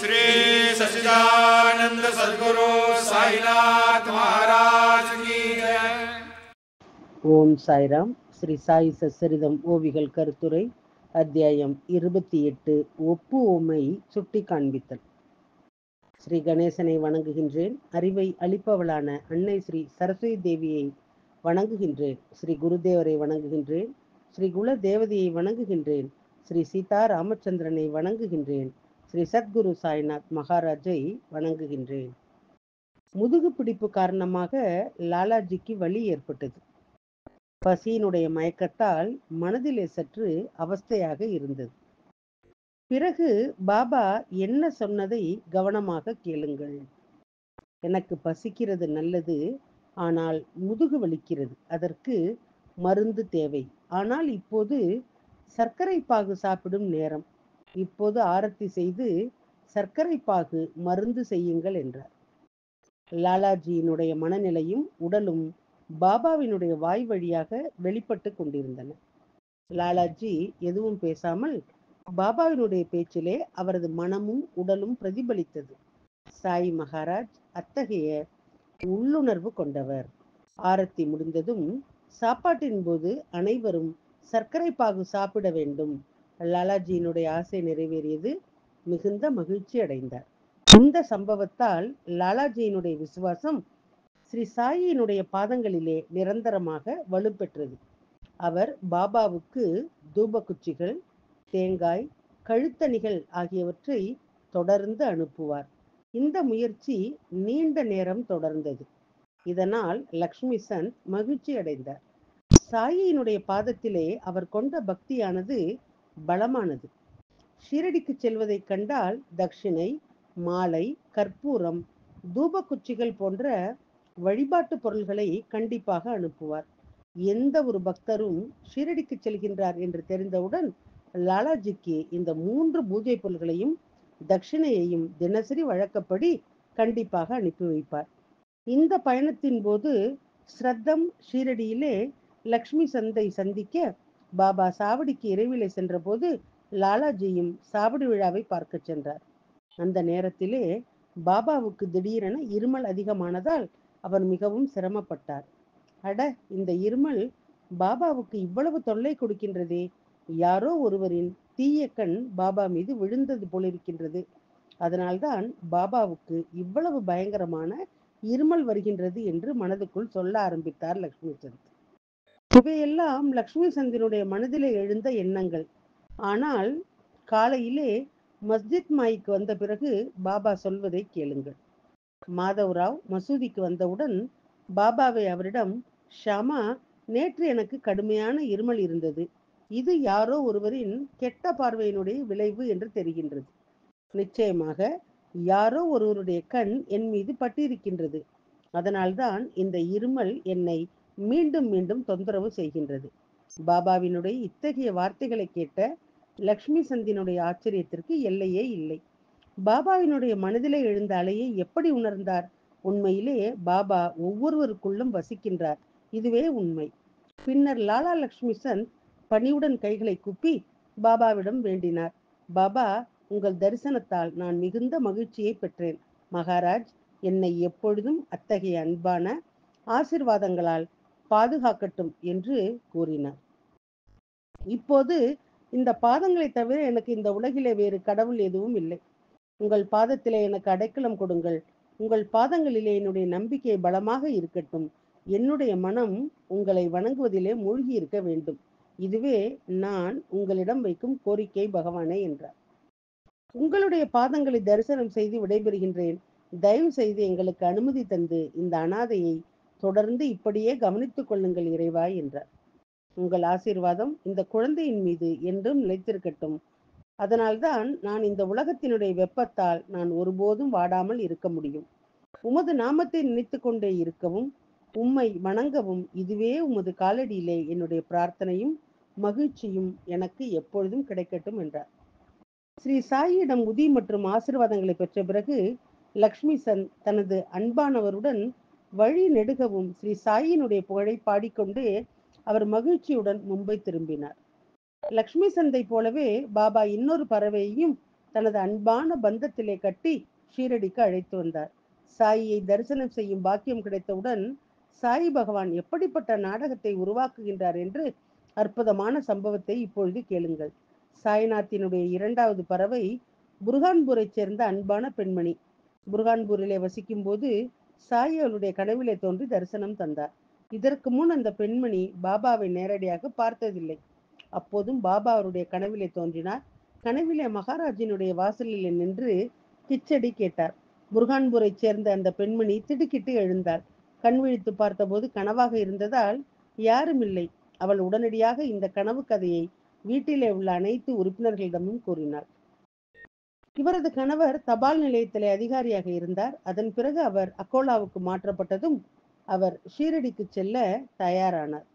श्री सच्चिदानंद सद्गुरु साईनाथ महाराज की जय। ஓம் சாய்ராம். ஸ்ரீ சாயி சச்சரிதம் ஓவிகள் கருத்துரை அத்தியாயம் 28. ஒப்பு ஓமை சுட்டி காண்பித்தல். ஸ்ரீ கணேசனை வணங்குகின்றேன். அறிவை அளிப்பவளான அன்னை ஸ்ரீ சரஸ்வதி தேவியை வணங்குகின்றேன். ஸ்ரீ குருதேவரை வணங்குகின்றேன். ஸ்ரீ குல தேவதையை வணங்குகின்றேன். ஸ்ரீ சீதா ராமச்சந்திரனை வணங்குகின்றேன். ஸ்ரீ சத்குரு சாய்நாத் மகாராஜை வணங்குகின்றேன். முதுகு பிடிப்பு காரணமாக லாலாஜிக்கு வலி ஏற்பட்டது. பசியினுடைய மயக்கத்தால் மனதிலே சற்று அவஸ்தையாக இருந்தது. பிறகு பாபா என்ன சொன்னதை கவனமாக கேளுங்கள். எனக்கு பசிக்கிறது நல்லது, ஆனால் முதுகு வலிக்கிறது. அதற்கு மருந்து தேவை. ஆனால் இப்போது சர்க்கரை பாகு சாப்பிடும் நேரம். இப்போது ஆரத்தி செய்து சர்க்கரை பாகு மருந்து செய்யுங்கள் என்றார். லாலாஜியினுடைய மனநிலையும் உடலும் பாபாவினுடைய வாய் வழியாக வெளிப்பட்டு கொண்டிருந்தன. லாலாஜி எதுவும் பேசாமல் பாபாவினுடைய பேச்சிலே அவரது மனமும் உடலும் பிரதிபலித்தது. சாய் மகாராஜ் அத்தகைய உள்ளுணர்வு கொண்டவர். ஆரத்தி முடிந்ததும் சாப்பாட்டின் போது அனைவரும் சர்க்கரை பாகு சாப்பிட வேண்டும். லாலாஜியினுடைய ஆசை நிறைவேறியது. மிகுந்த மகிழ்ச்சி அடைந்தார். இந்த சம்பவத்தால் லாலாஜியினுடைய விசுவாசம் ஸ்ரீ சாயியினுடைய பாதங்களிலே நிரந்தரமாக வலுப்பெற்றது. அவர் பாபாவுக்கு தூபக்குச்சிகள், தேங்காய், கழுத்தணிகள் ஆகியவற்றை தொடர்ந்து அனுப்புவார். இந்த முயற்சி நீண்ட நேரம் தொடர்ந்தது. இதனால் லக்ஷ்மி சந்த் மகிழ்ச்சி அடைந்தார். சாயியினுடைய பாதத்திலே அவர் கொண்ட பக்தியானது பலமானது. ஷீரடிக்கு செல்வதை கண்டால் தட்சிணை, மாலை, கற்பூரம், தூபக்குச்சிகள் போன்ற வழிபாட்டு பொருள்களை கண்டிப்பாக அனுப்புவார். எந்த ஒரு பக்தரும் ஷீரடிக்கு செல்கின்றார் என்று தெரிந்தவுடன் லாலாஜிக்கு இந்த 3 பூஜை பொருள்களையும் தட்சிணையையும் தினசரி வழக்கப்படி கண்டிப்பாக அனுப்பி வைப்பார். இந்த பயணத்தின் போது ஸ்ரத்தம் ஷீரடியிலே லக்ஷ்மி சந்தை சந்திக்க பாபா சாவடிக்கு இரவிலே சென்ற போது லாலாஜியும் சாவடி விழாவை பார்க்க சென்றார். அந்த நேரத்திலே பாபாவுக்கு திடீரென இருமல் அதிகமானதால் அவர் மிகவும் சிரமப்பட்டார். அட, இந்த இருமல் பாபாவுக்கு இவ்வளவு தொல்லை கொடுக்கின்றதே, யாரோ ஒருவரின் தீய கண் பாபா மீது விழுந்தது போலிருக்கின்றது. அதனால்தான் பாபாவுக்கு இவ்வளவு பயங்கரமான இருமல் வருகின்றது என்று மனதுக்குள் சொல்ல ஆரம்பித்தார் லக்ஷ்மி சந்த். இவையெல்லாம் லக்ஷ்மி சந்தினுடைய மனதிலே எழுந்த எண்ணங்கள். ஆனால் காலையிலே மஸ்ஜித் மாய்க்கு வந்த பிறகு பாபா சொல்வதை கேளுங்கள். மாதவராவ் மசூதிக்கு வந்தவுடன் பாபாவை அவரிடம், ஷாமா, நேற்று எனக்கு கடுமையான இருமல் இருந்தது. இது யாரோ ஒருவரின் கெட்ட பார்வையினுடைய விளைவு என்று தெரிகின்றது. நிச்சயமாக யாரோ ஒருவருடைய கண் என் மீது பட்டிருக்கின்றது. அதனால்தான் இந்த இருமல் என்னை மீண்டும் மீண்டும் தொந்தரவு செய்கின்றது. பாபாவினுடைய இத்தகைய வார்த்தைகளை கேட்ட லக்ஷ்மி சந்தினுடைய ஆச்சரியத்திற்கு எல்லையே இல்லை. பாபாவினுடைய மனதிலே எழுந்த அலையை எப்படி உணர்ந்தார்? உண்மையிலே பாபா ஒவ்வொருவருக்குள்ளும் வசிக்கின்றார். இதுவே உண்மை. பின்னர் லாலா லக்ஷ்மி சந்த் பணிவுடன் கைகளை கூப்பி பாபாவிடம் வேண்டினார். பாபா, உங்கள் தரிசனத்தால் நான் மிகுந்த மகிழ்ச்சியை பெற்றேன். மகாராஜ் என்னை எப்பொழுதும் அத்தகைய அன்பான ஆசிர்வாதங்களால் பாதுகாக்கட்டும் என்று கூறினார். இப்போது இந்த பாதங்களை தவிர எனக்கு இந்த உலகிலே வேறு கடவுள் எதுவும் இல்லை. உங்கள் பாதத்திலே எனக்கு அடைக்கலம் கொடுங்கள். உங்கள் பாதங்களிலே என்னுடைய நம்பிக்கை பலமாக இருக்கட்டும். என்னுடைய மனம் உங்களை வணங்குவதிலே மூழ்கி இருக்க வேண்டும். இதுவே நான் உங்களிடம் வைக்கும் கோரிக்கை பகவானே என்றார். உங்களுடைய பாதங்களை தரிசனம் செய்து விடைபெறுகின்றேன். தயவு செய்து எங்களுக்கு அனுமதி தந்து இந்த அனாதையை தொடர்ந்து இப்படியே கவனித்துக் கொள்ளுங்கள் இறைவா என்றார். உங்கள் ஆசீர்வாதம் இந்த குழந்தையின் மீது என்றும் நிலைத்திருக்கட்டும். அதனால்தான் நான் இந்த உலகத்தினுடைய வெப்பத்தால் நான் ஒருபோதும் வாடாமல் இருக்க முடியும். உமது நாமத்தை நினைத்து கொண்டே இருக்கவும், உம்மை வணங்கவும் இதுவே உமது காலடியிலே என்னுடைய பிரார்த்தனையும் மகிழ்ச்சியும் எனக்கு எப்பொழுதும் கிடைக்கட்டும் என்றார். ஸ்ரீ சாயியிடம் உதி மற்றும் ஆசீர்வாதங்களை பெற்ற பிறகு லக்ஷ்மி சந்த் தனது அன்பானவருடன் வழி நெடுகவும் ஸ்ரீ சாயினுடைய புகழை பாடிக்கொண்டு அவர் மகிழ்ச்சியுடன் மும்பை திரும்பினார். லக்ஷ்மி சந்தை போலவே பாபா இன்னொரு பறவையையும் தனது அன்பான பந்தத்திலே கட்டி ஷீரடிக்கு அழைத்து வந்தார். சாயியை தரிசனம் செய்யும் பாக்கியம் கிடைத்தவுடன் சாயி பகவான் எப்படிப்பட்ட நாடகத்தை உருவாக்குகின்றார் என்று அற்புதமான சம்பவத்தை இப்பொழுது கேளுங்கள். சாய்நாத்தினுடைய இரண்டாவது பறவை புர்ஹான்பூரை சேர்ந்த அன்பான பெண்மணி. புர்ஹான்பூரிலே வசிக்கும் போது சாயி அவளுடைய கனவிலே தோன்றி தரிசனம் தந்தார். இதற்கு முன் அந்த பெண்மணி பாபாவை நேரடியாக பார்த்ததில்லை. அப்போதும் பாபா அவருடைய கனவிலே தோன்றினார். கனவிலே மகாராஜினுடைய வாசலில் நின்று கிச்சடி கேட்டார். புர்ஹான்பூரை சேர்ந்த அந்த பெண்மணி திடுக்கிட்டு எழுந்தாள். கண் விழித்து பார்த்தபோது கனவாக இருந்ததால் யாரும் இல்லை. அவள் உடனடியாக இந்த கனவு கதையை வீட்டிலே உள்ள அனைத்து உறுப்பினர்களிடமும் கூறினார். இவரது கணவர் தபால் நிலையத்திலே அதிகாரியாக இருந்தார். அதன் பிறகு அவர் அக்கோலாவுக்கு மாற்றப்பட்டதும் அவர் ஷீரடிக்கு செல்ல தயாரானார்.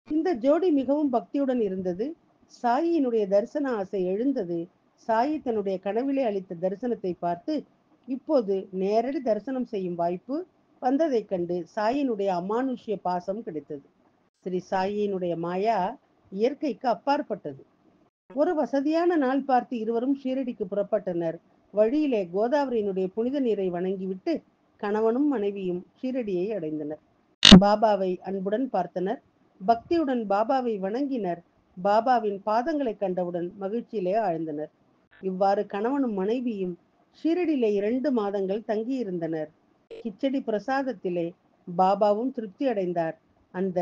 இந்த ஜோடி மிகவும் பக்தியுடன் இருந்தது. சாயியினுடைய தரிசன ஆசை எழுந்தது. சாயி தன்னுடைய கனவிலே அளித்த தரிசனத்தை பார்த்து இப்போது நேரடி தரிசனம் செய்யும் வாய்ப்பு வந்ததைக் கண்டு சாயினுடைய அமானுஷ்ய பாசம் கிடைத்தது. ஸ்ரீ சாயியினுடைய மாயா இயற்கைக்கு அப்பாற்பட்டது. ஒரு வசதியான நாள் பார்த்து இருவரும் ஷீரடிக்கு புறப்பட்டனர். வழியிலே கோதாவரியினுடைய புனித நீரை வணங்கிவிட்டு கணவனும் மனைவியும் ஷீரடியை அடைந்தனர். பாபாவை அன்புடன் பார்த்தனர். பக்தியுடன் பாபாவை வணங்கினர். பாபாவின் பாதங்களை கண்டவுடன் மகிழ்ச்சியிலே ஆழ்ந்தனர். இவ்வாறு கணவனும் மனைவியும் ஷீரடியிலே 2 மாதங்கள் தங்கியிருந்தனர். கிச்சடி பிரசாதத்திலே பாபாவும் திருப்தி அடைந்தார். அந்த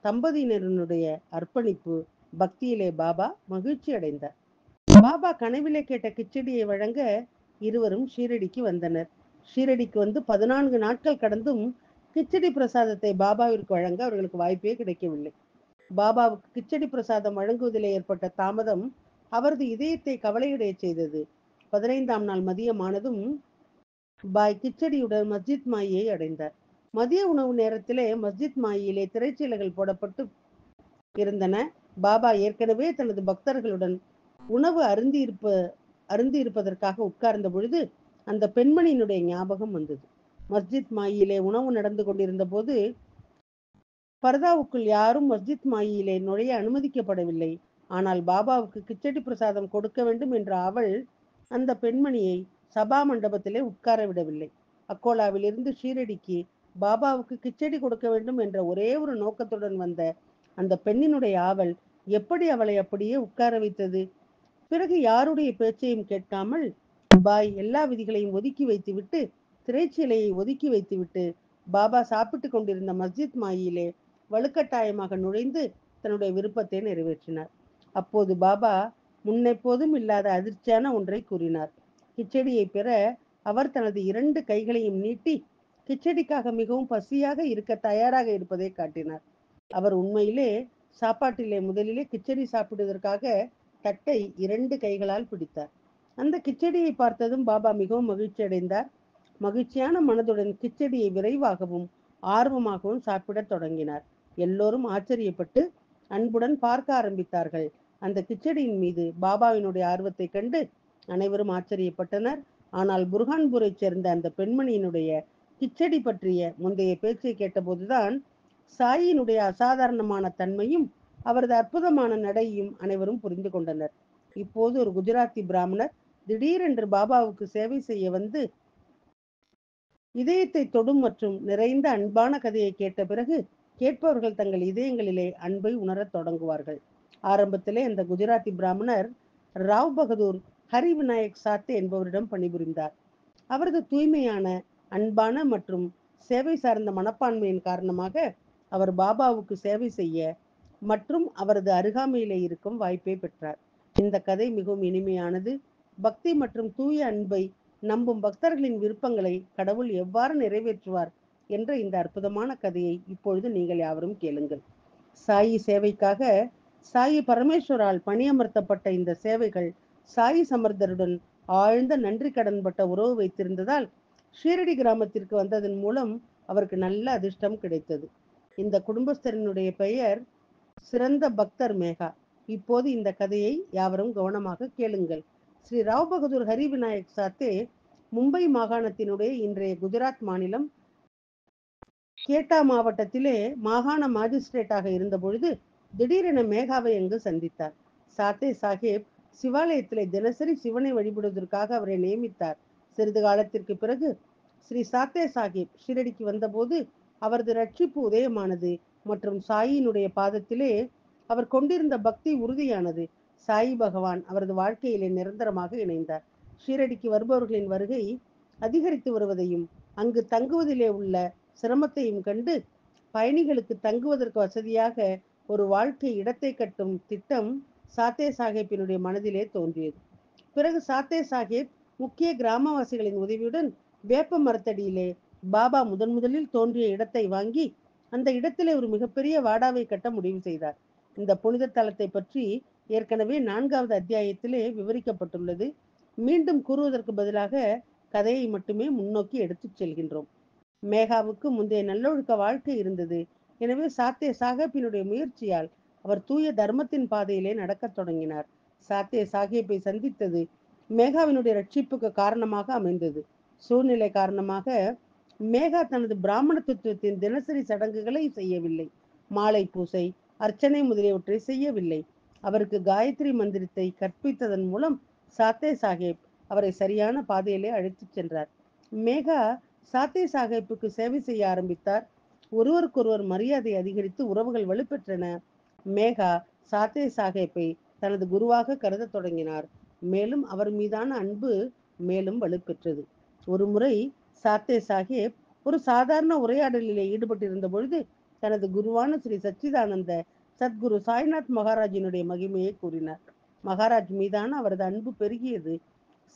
தம்பதியினருடைய அர்ப்பணிப்பு பக்தியிலே பாபா மகிழ்ச்சி அடைந்தார். பாபா கனவிலே கேட்ட கிச்சடியை வழங்க இருவரும் ஷீரடிக்கு வந்தனர். ஷீரடிக்கு வந்து 14 நாட்கள் கடந்தும் கிச்சடி பிரசாதத்தை பாபாவிற்கு வழங்க அவர்களுக்கு வாய்ப்பே கிடைக்கவில்லை. பாபாவுக்கு கிச்சடி பிரசாதம் வழங்குவதிலே ஏற்பட்ட தாமதம் அவரது இதயத்தை கவலையடைய செய்தது. 15ஆம் நாள் மதியமானதும் பாய் கிச்சடியுடன் மஸ்ஜித் மாயை அடைந்தார். மதிய உணவு நேரத்திலே மஸ்ஜித் மாயிலே திரைச்சீலைகள் போடப்பட்டு இருந்தன. பாபா ஏற்கனவே தனது பக்தர்களுடன் உணவு அருந்தி இருப்பதற்காக உட்கார்ந்த பொழுது அந்த பெண்மணியினுடைய ஞாபகம் வந்தது. மஸ்ஜித் மாயிலே உணவு நடந்து கொண்டிருந்த போது பர்தாவுக்குள் யாரும் மஸ்ஜித் மாயிலே நுழைய அனுமதிக்கப்படவில்லை. ஆனால் பாபாவுக்கு கிச்சடி பிரசாதம் கொடுக்க வேண்டும் என்ற அவள் அந்த பெண்மணியை சபா மண்டபத்திலே உட்கார விடவில்லை. அக்கோலாவில் இருந்து ஷீரடிக்கு பாபாவுக்கு கிச்சடி கொடுக்க வேண்டும் என்ற ஒரே ஒரு நோக்கத்துடன் வந்த அந்த பெண்ணினுடைய ஆவல் எப்படி அவளை அப்படியே உட்கார வைத்தது? பிறகு யாருடைய பேச்சையும் கேட்காமல் பாய் எல்லா விதிகளையும் ஒதுக்கி வைத்துவிட்டு திரைச்சீலையை ஒதுக்கி வைத்துவிட்டு பாபா சாப்பிட்டு கொண்டிருந்த மஸ்ஜித் மாயிலே வலுக்கட்டாயமாக நுழைந்து தன்னுடைய விருப்பத்தை நிறைவேற்றினார். அப்போது பாபா முன்னெப்போதும் இல்லாத அதிர்ச்சியான ஒன்றை கூறினார். கிச்சடியை பெற அவர் தனது 2 கைகளையும் நீட்டி கிச்சடிக்காக மிகவும் பசியாக இருக்க தயாராக இருப்பதை காட்டினார். அவர் உண்மையிலே சாப்பாட்டிலே முதலிலே கிச்சடி சாப்பிடுவதற்காக தட்டை 2 கைகளால் பிடித்தார். அந்த கிச்சடியை பார்த்ததும் பாபா மிகவும் மகிழ்ச்சி அடைந்தார். மகிழ்ச்சியான மனதுடன் கிச்சடியை விரைவாகவும் ஆர்வமாகவும் சாப்பிடத் தொடங்கினார். எல்லோரும் ஆச்சரியப்பட்டு அன்புடன் பார்க்க ஆரம்பித்தார்கள். அந்த கிச்சடியின் மீது பாபாவினுடைய ஆர்வத்தை கண்டு அனைவரும் ஆச்சரியப்பட்டனர். ஆனால் புர்ஹான்பூரை சேர்ந்த அந்த பெண்மணியினுடைய கிச்சடி பற்றிய முந்தைய பேச்சை கேட்டபோதுதான் சாயினுடைய அசாதாரணமான தன்மையும் அவரது அற்புதமான நடையும் அனைவரும் புரிந்து கொண்டனர். இப்போது ஒரு குஜராத்தி பிராமணர் திடீரென்று பாபாவுக்கு சேவை செய்ய வந்து இதயத்தை தொடும் மற்றும் நிறைந்த அன்பான கதையை கேட்ட பிறகு கேட்பவர்கள் தங்கள் இதயங்களிலே அன்பை உணரத் தொடங்குவார்கள். ஆரம்பத்திலே அந்த குஜராத்தி பிராமணர் ராவ் பகதூர் ஹரி விநாயக் சாத்தே என்பவரிடம் பணிபுரிந்தார். அவரது தூய்மையான அன்பான மற்றும் சேவை சார்ந்த மனப்பான்மையின் காரணமாக அவர் பாபாவுக்கு சேவை செய்ய மற்றும் அவரது அருகாமையிலே இருக்கும் வாய்ப்பை பெற்றார். இந்த கதை மிகவும் இனிமையானது. பக்தி மற்றும் தூய அன்பை நம்பும் பக்தர்களின் விருப்பங்களை கடவுள் எவ்வாறு நிறைவேற்றுவார் என்ற இந்த அற்புதமான கதையை இப்பொழுது நீங்கள் யாவரும் கேளுங்கள். சாயி சேவைக்காக சாயி பரமேஸ்வரால் பணியமர்த்தப்பட்ட இந்த சேவைகள் சாயி சமர்த்தருடன் ஆழ்ந்த நன்றி கடன்பட்ட உறவு வைத்திருந்ததால் ஷீரடி கிராமத்திற்கு வந்ததன் மூலம் அவருக்கு நல்ல அதிர்ஷ்டம் கிடைத்தது. இந்த குடும்பஸ்தரினுடைய பெயர் சிறந்த பக்தர் மேகா. இப்போது இந்த கதையை யாவரும் கவனமாக கேளுங்கள். ஸ்ரீ ராவ் பகதூர் ஹரி விநாயக் சாத்தே மும்பை மாகாணத்தினுடைய இன்றைய குஜராத் மாநிலம் கேட்டா மாவட்டத்திலே மாகாண மாஜிஸ்ட்ரேட்டாக இருந்த பொழுது திடீரென மேகாவை அங்கு சந்தித்தார். சாத்தே சாஹேப் சிவாலயத்திலே தினசரி சிவனை வழிபடுவதற்காக அவரை நியமித்தார். சிறிது காலத்திற்கு பிறகு ஸ்ரீ சாத்தே சாஹிப் ஷீரடிக்கு வந்தபோது அவரது ரட்சிப்பு உதயமானது மற்றும் சாயினுடைய பாதத்திலே அவர் கொண்டிருந்த பக்தி உறுதியானது. சாயி பகவான் அவரது வாழ்க்கையிலே நிரந்தரமாக இணைந்தார். ஷீரடிக்கு வருபவர்களின் வருகை அதிகரித்து வருவதையும் அங்கு தங்குவதிலே உள்ள சிரமத்தையும் கண்டு பயணிகளுக்கு தங்குவதற்கு வசதியாக ஒரு வாழ்க்கை இடத்தை கட்டும் திட்டம் சாத்தே சாஹிப்பினுடைய மனதிலே தோன்றியது. பிறகு சாத்தே சாஹிப் முக்கிய கிராமவாசிகளின் உதவியுடன் வேப்ப மரத்தடியிலே பாபா முதலில் தோன்றிய இடத்தை வாங்கி அந்த இடத்திலே ஒரு மிகப்பெரிய வாடாவை கட்ட முடிவு செய்தார். இந்த புனித தலத்தை பற்றி ஏற்கனவே 4வது அத்தியாயத்திலே விவரிக்கப்பட்டுள்ளது. மீண்டும் கூறுவதற்கு பதிலாக கதையை மட்டுமே முன்னோக்கி எடுத்துச் செல்கின்றோம். மேகாவுக்கு முந்தைய நல்லொழுக்க வாழ்க்கை இருந்தது. எனவே சாத்தே சாஹிப்பினுடைய முயற்சியால் அவர் தூய தர்மத்தின் பாதையிலே நடக்கத் தொடங்கினார். சாத்தே சாஹிப்பை சந்தித்தது மேகாவினுடைய ரட்சிப்புக்கு காரணமாக அமைந்தது. சூழ்நிலை காரணமாக மேகா தனது பிராமண தத்துவத்தின் தினசரி சடங்குகளை செய்யவில்லை. மாலை பூசை, அர்ச்சனை முதலியவற்றை செய்யவில்லை. அவருக்கு காயத்ரி மந்திரத்தை கற்பித்ததன் மூலம் சாத்தே சாஹிப் அவரை சரியான பாதையிலே அழைத்துச் சென்றார். மேகா சாத்தே சாஹிப்புக்கு சேவை செய்ய ஆரம்பித்தார். ஒருவருக்கொருவர் மரியாதை அதிகரித்து உறவுகள் வலுப்பெற்றன. மேகா சாத்தே சாஹிப்பை தனது குருவாக கருத தொடங்கினார். மேலும் அவர் மீதான அன்பு மேலும் வலுப்பெற்றது. ஒரு முறை சாத்தே சாஹிப் ஒரு சாதாரண உரையாடலிலே ஈடுபட்டிருந்த பொழுது தனது குருவான ஸ்ரீ சச்சிதானந்த சத்குரு சாய்நாத் மகாராஜினுடைய மகிமையை கூறினார். மகாராஜ் மீதான அவரது அன்பு பெருகியது.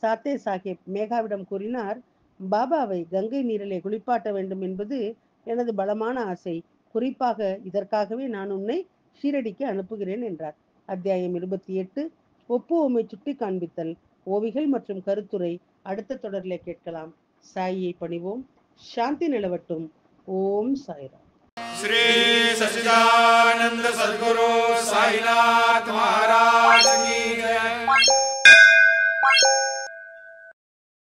சாத்தே சாஹிப் மேகாவிடம் கூறினார், பாபாவை கங்கை நீரிலே குளிப்பாட்ட வேண்டும் என்பது எனது பலமான ஆசை. குறிப்பாக இதற்காகவே நான் உன்னை ஷீரடிக்கு அனுப்புகிறேன் என்றார். அத்தியாயம் 28 ஒப்புவமை சுட்டி காண்பித்தல், ஓவிகள் மற்றும் கருத்துரை அடுத்த தொடரிலே கேட்கலாம். சாயியை பணிவோம். சாந்தி நிலவட்டும். ஓம் சாய்ராம். श्री सच्चिदानंद सद्गुरु साईनाथ महाराज